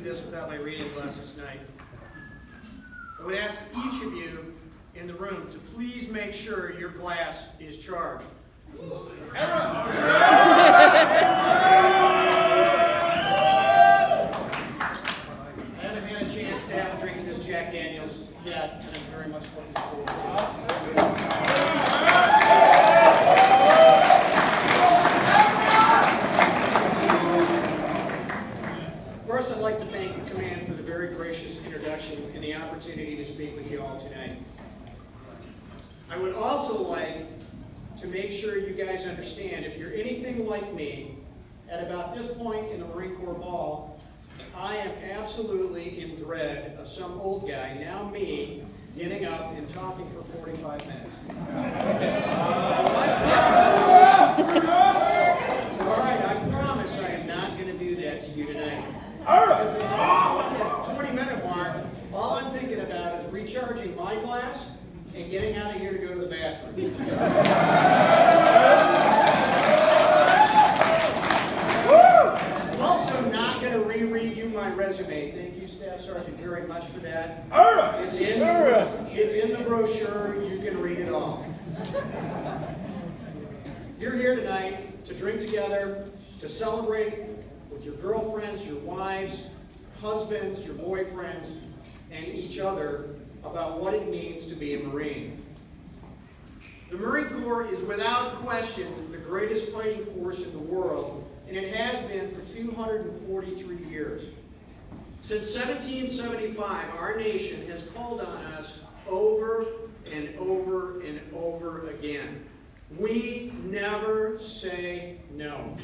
do this without my reading glasses tonight. I would ask each of you in the room to please make sure your glass is charged. I haven't had a chance to have a drink of this Jack Daniels yet, and I'm very much looking forward to it. First, I'd like to thank the command for the very gracious introduction and the opportunity to speak with you all tonight. I would also like to make sure you guys understand, if you're anything like me, at about this point in the Marine Corps Ball, I am absolutely in dread of some old guy, now me, getting up and talking for 45 minutes. Alright, I promise I am not going to do that to you tonight. Because at the 20-minute mark, all I'm thinking about is recharging my glass and getting out of here to go to the bathroom. I'm also not going to reread you my resume. Thank you, Staff Sergeant, very much for that. It's in the brochure. You can read it all. You're here tonight to drink together, to celebrate with your girlfriends, your wives, husbands, your boyfriends, and each other about what it means to be a Marine. The Marine Corps is without question the greatest fighting force in the world, and it has been for 243 years. Since 1775, our nation has called on us over and over and over again. We never say no.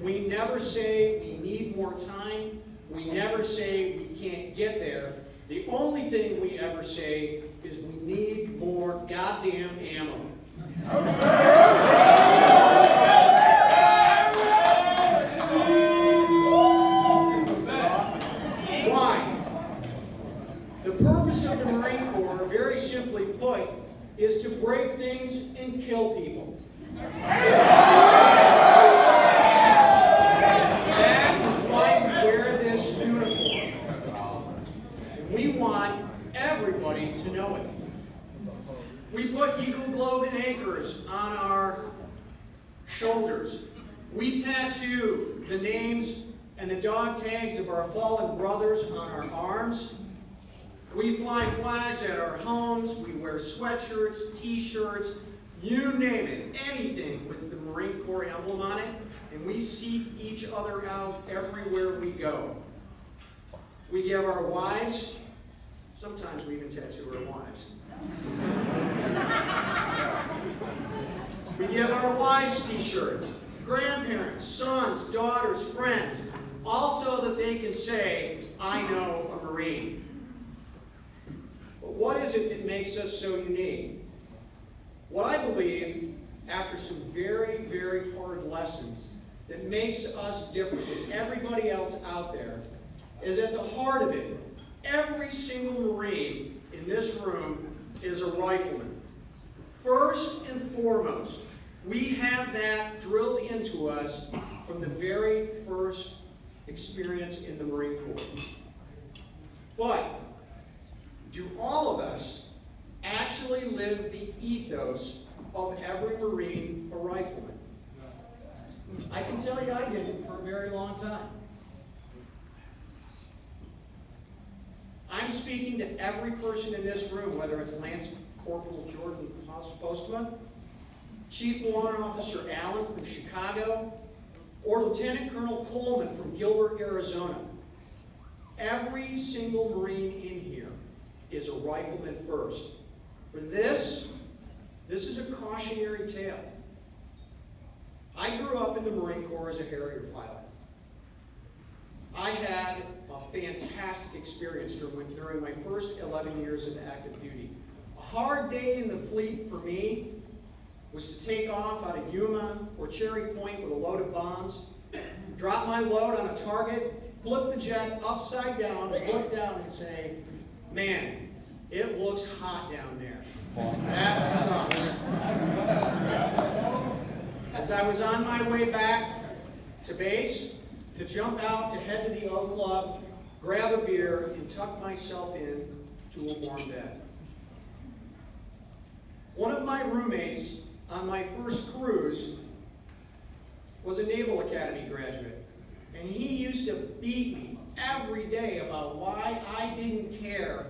We never say we need more time. We never say we can't get there. The only thing we ever say is we need more goddamn ammo. Why? The purpose of the Marine Corps, very simply put, is to break things and kill people. That is why we wear this uniform. We want everybody to know it. We put Eagle, Globe, and Anchors on our shoulders. We tattoo the names and the dog tags of our fallen brothers on our arms. We fly flags at our homes. We wear sweatshirts, t-shirts, you name it, anything with the Marine Corps emblem on it, and we seek each other out everywhere we go. We give our wives, sometimes we even tattoo our wives. We give our wives t-shirts, grandparents, sons, daughters, friends, all so that they can say, I know a Marine. But what is it that makes us so unique? What I believe, after some very, very hard lessons, that makes us different than everybody else out there, is at the heart of it, every single Marine in this room is a rifleman. First and foremost, we have that drilled into us from the very first experience in the Marine Corps. But do all of us actually live the ethos of every Marine a rifleman? I can tell you I didn't for a very long time. I'm speaking to every person in this room, whether it's Lance Corporal Jordan Postma, Chief Warrant Officer Allen from Chicago, or Lieutenant Colonel Coleman from Gilbert, Arizona. Every single Marine in here is a rifleman first. For this is a cautionary tale. I grew up in the Marine Corps as a Harrier pilot. I had a fantastic experience during my first 11 years of active duty. A hard day in the fleet for me was to take off out of Yuma or Cherry Point with a load of bombs, drop my load on a target, flip the jet upside down, and look down and say, man, it looks hot down there. That sucks. As I was on my way back to base, to jump out to head to the O Club, grab a beer, and tuck myself in to a warm bed. One of my roommates on my first cruise was a Naval Academy graduate, and he used to beat me every day about why I didn't care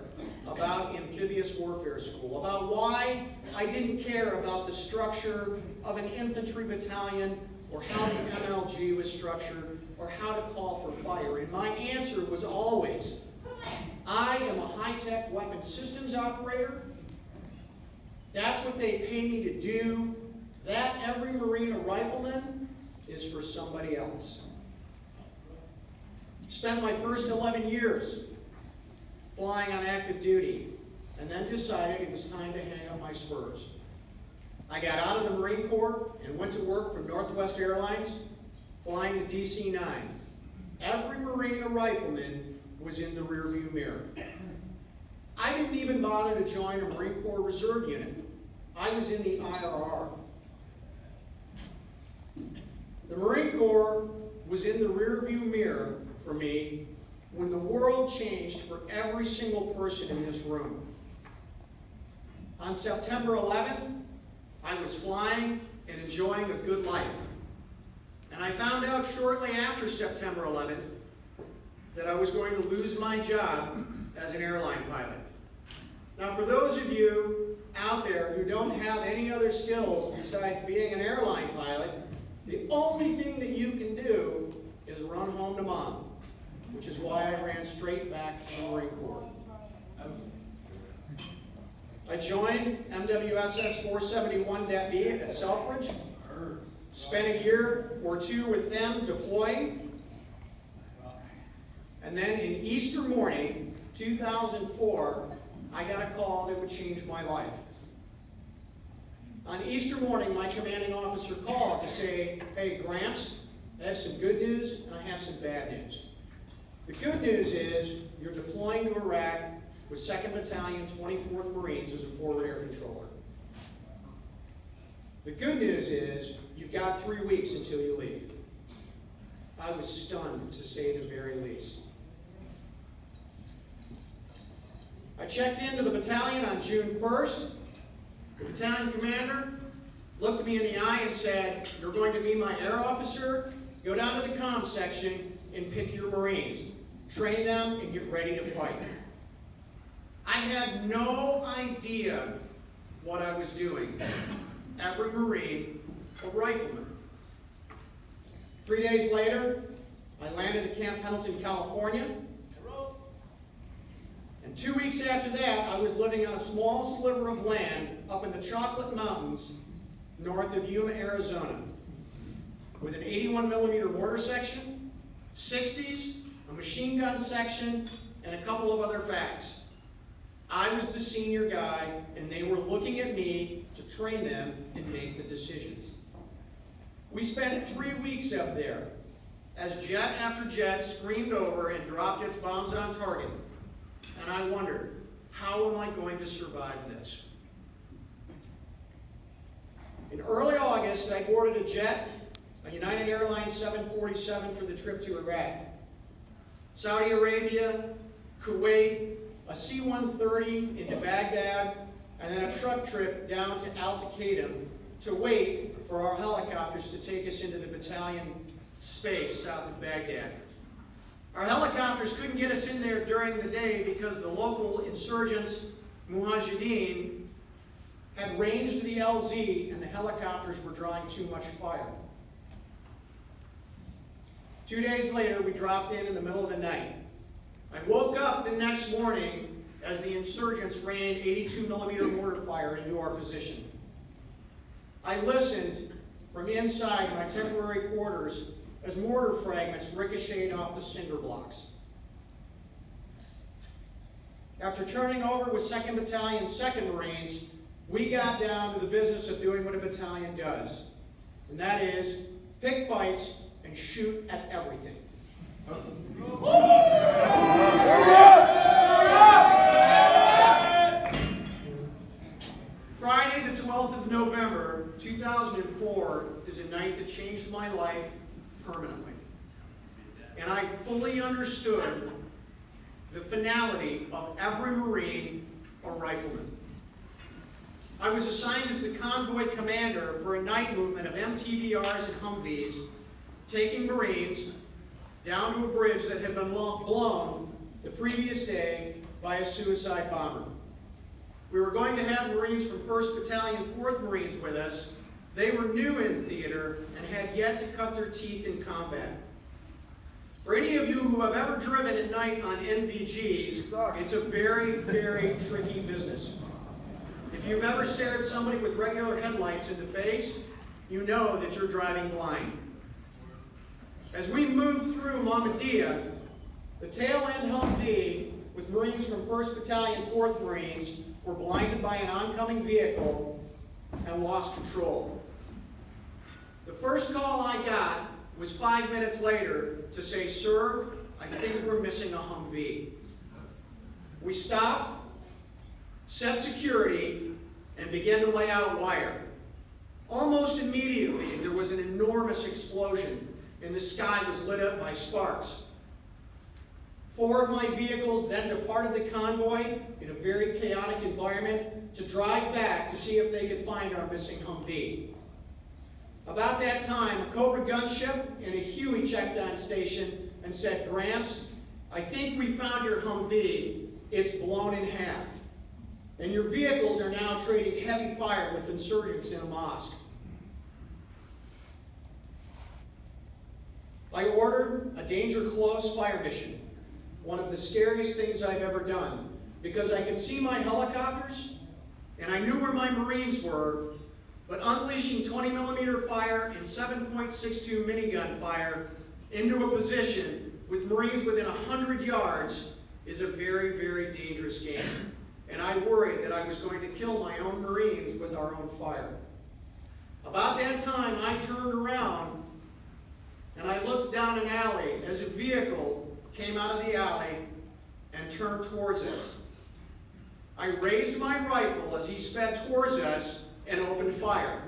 about amphibious warfare school, about why I didn't care about the structure of an infantry battalion, or how the MLG was structured, or how to call for fire. And my answer was always, I am a high-tech weapons systems operator. That's what they pay me to do. That, every Marine or rifleman, is for somebody else. Spent my first 11 years flying on active duty, and then decided it was time to hang up my spurs. I got out of the Marine Corps and went to work for Northwest Airlines, flying the DC-9. Every Marine or rifleman was in the rearview mirror. I didn't even bother to join a Marine Corps Reserve unit. I was in the IRR. The Marine Corps was in the rearview mirror for me when the world changed for every single person in this room. On September 11th, I was flying and enjoying a good life. And I found out shortly after September 11th that I was going to lose my job as an airline pilot. Now, for those of you out there who don't have any other skills besides being an airline pilot, the only thing that you can do is run home to mom, which is why I ran straight back to the Marine Corps. I joined MWSS 471-B at Selfridge, spent a year or two with them deploying, and then in Easter morning, 2004, I got a call that would change my life. On Easter morning, my commanding officer called to say, hey, Gramps, I have some good news and I have some bad news. The good news is you're deploying to Iraq with 2nd Battalion, 24th Marines as a forward air controller. The good news is you've got 3 weeks until you leave. I was stunned, to say the very least. I checked into the battalion on June 1st. The battalion commander looked me in the eye and said, you're going to be my air officer, go down to the comm section and pick your Marines. Train them and get ready to fight. I had no idea what I was doing. Every Marine, a rifleman. 3 days later, I landed at Camp Pendleton, California. And 2 weeks after that, I was living on a small sliver of land up in the Chocolate Mountains, north of Yuma, Arizona, with an 81mm mortar section, 60s, a machine gun section, and a couple of other facts. I was the senior guy, and they were looking at me to train them and make the decisions. We spent 3 weeks up there as jet after jet screamed over and dropped its bombs on target. And I wondered, how am I going to survive this? In early August, I boarded a jet, a United Airlines 747 for the trip to Iraq. Saudi Arabia, Kuwait, a C-130 into Baghdad, and then a truck trip down to Al-Taqadim to wait for our helicopters to take us into the battalion space south of Baghdad. Our helicopters couldn't get us in there during the day because the local insurgents, Mujahideen, had ranged the LZ and the helicopters were drawing too much fire. 2 days later, we dropped in the middle of the night. I woke up the next morning as the insurgents rained 82mm mortar fire into our position. I listened from inside my temporary quarters as mortar fragments ricocheted off the cinder blocks. After turning over with 2nd Battalion, 2nd Marines, we got down to the business of doing what a battalion does, and that is pick fights and shoot at everything. Friday the 12th of November, 2004 is a night that changed my life permanently. And I fully understood the finality of every Marine or rifleman. I was assigned as the convoy commander for a night movement of MTVRs and Humvees, taking Marines down to a bridge that had been blown the previous day by a suicide bomber. We were going to have Marines from 1st Battalion, 4th Marines with us. They were new in theater and had yet to cut their teeth in combat. For any of you who have ever driven at night on NVGs, it's a very, very tricky business. If you've ever stared somebody with regular headlights in the face, you know that you're driving blind. As we moved through Mahmudiya, the tail-end Humvee with Marines from 1st Battalion, 4th Marines were blinded by an oncoming vehicle and lost control. The first call I got was 5 minutes later to say, "Sir, I think we're missing a Humvee." We stopped, set security, and began to lay out wire. Almost immediately, there was an enormous explosion, and the sky was lit up by sparks. 4 of my vehicles then departed the convoy in a very chaotic environment to drive back to see if they could find our missing Humvee. About that time, a Cobra gunship and a Huey checked on station and said, "Gramps, I think we found your Humvee. It's blown in half. And your vehicles are now trading heavy fire with insurgents in a mosque." I ordered a danger close fire mission, one of the scariest things I've ever done, because I could see my helicopters and I knew where my Marines were, but unleashing 20mm fire and 7.62 minigun fire into a position with Marines within 100 yards is a very, very dangerous game. And I worried that I was going to kill my own Marines with our own fire. About that time, I turned around and I looked down an alley as a vehicle came out of the alley and turned towards us. I raised my rifle as he sped towards us and opened fire.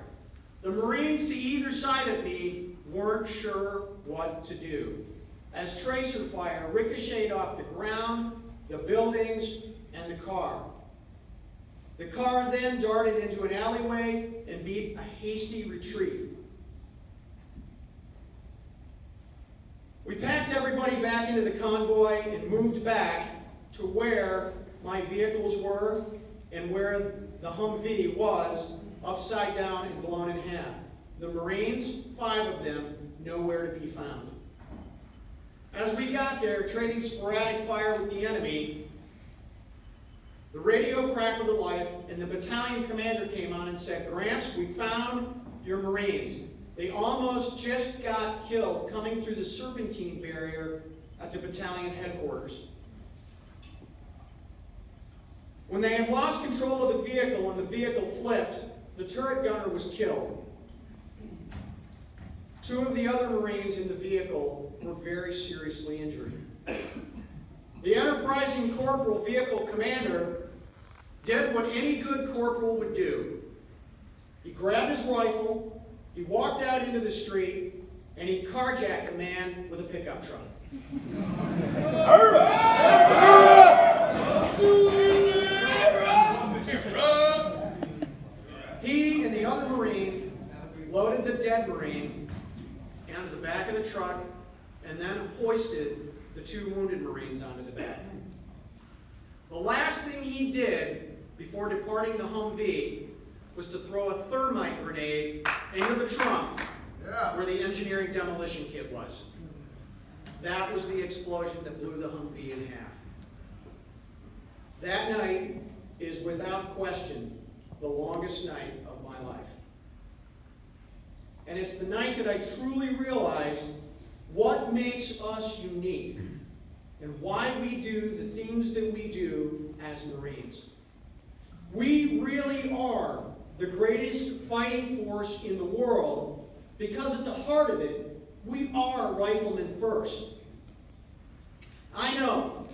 The Marines to either side of me weren't sure what to do, as tracer fire ricocheted off the ground, the buildings, and the car. The car then darted into an alleyway and beat a hasty retreat. We packed everybody back into the convoy and moved back to where my vehicles were and where the Humvee was, upside down and blown in half. The Marines, 5 of them, nowhere to be found. As we got there, trading sporadic fire with the enemy, the radio crackled to life, and the battalion commander came on and said, "Gramps, we found your Marines. They almost just got killed coming through the serpentine barrier at the battalion headquarters." When they had lost control of the vehicle and the vehicle flipped, the turret gunner was killed. 2 of the other Marines in the vehicle were very seriously injured. The enterprising corporal vehicle commander did what any good corporal would do. He grabbed his rifle, he walked out into the street, and he carjacked a man with a pickup truck. He and the other Marine loaded the dead Marine onto the back of the truck and then hoisted the 2 wounded Marines onto the back. The last thing he did before departing the Humvee was to throw a thermite grenade into the trunk where the engineering demolition kit was. That was the explosion that blew the Humvee in half. That night is without question the longest night of my life. And it's the night that I truly realized what makes us unique and why we do the things that we do as Marines. We really are the greatest fighting force in the world because at the heart of it, we are riflemen first. I know,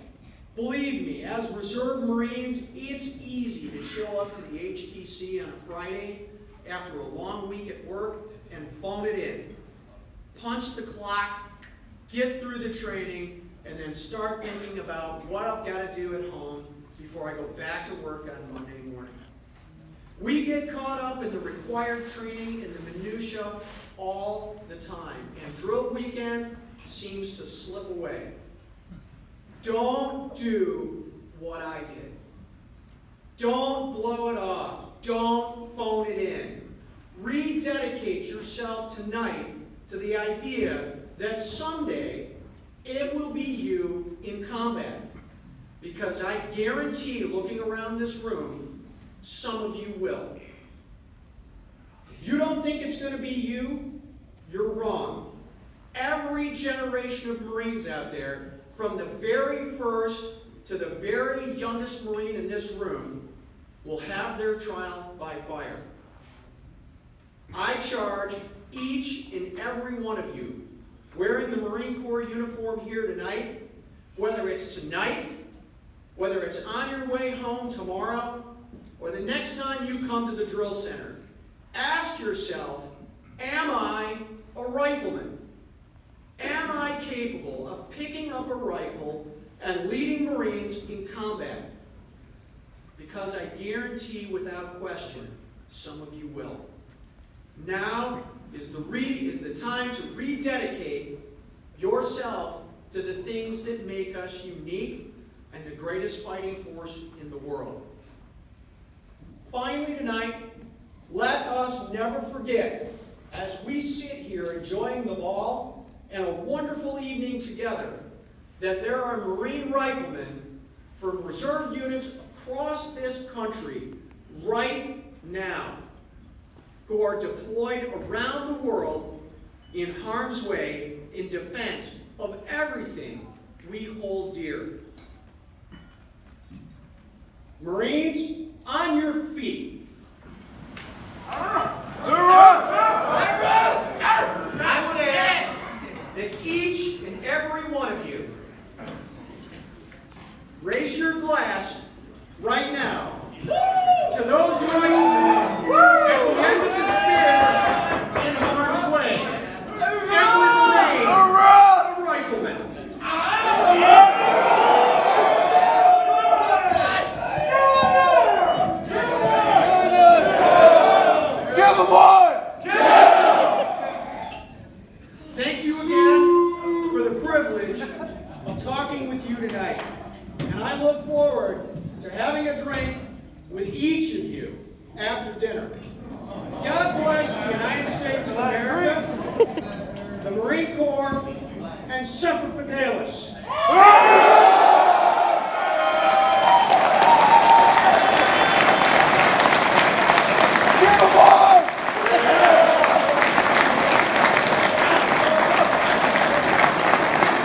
believe me, as Reserve Marines, it's easy to show up to the HTC on a Friday after a long week at work and phone it in. Punch the clock, get through the training, and then start thinking about what I've got to do at home before I go back to work on Monday morning. We get caught up in the required training and the minutia all the time, and drill weekend seems to slip away. Don't do what I did. Don't blow it off. Don't phone it in. Rededicate yourself tonight to the idea that someday it will be you in combat. Because I guarantee, looking around this room, some of you will. If you don't think it's going to be you, you're wrong. Every generation of Marines out there, from the very first to the very youngest Marine in this room, will have their trial by fire. I charge each and every one of you wearing the Marine Corps uniform here tonight, whether it's tonight, whether it's on your way home tomorrow, or the next time you come to the drill center, ask yourself, am I a rifleman? Am I capable of picking up a rifle and leading Marines in combat? Because I guarantee without question, some of you will. Now is the time to rededicate yourself to the things that make us unique and the greatest fighting force in the world. Finally tonight, let us never forget, as we sit here enjoying the ball and a wonderful evening together, that there are Marine riflemen from reserve units across this country right now who are deployed around the world in harm's way in defense of everything we hold dear. Marines, on your feet. I would ask that each and every one of you raise your glass right now to those riflemen at the end of the spear in harm's way. Every Marine, a rifleman. Thank you again for the privilege of talking with you tonight. And I look forward to having a drink with each of you after dinner. God bless the United States of America, the Marine Corps, and Semper Fidelis.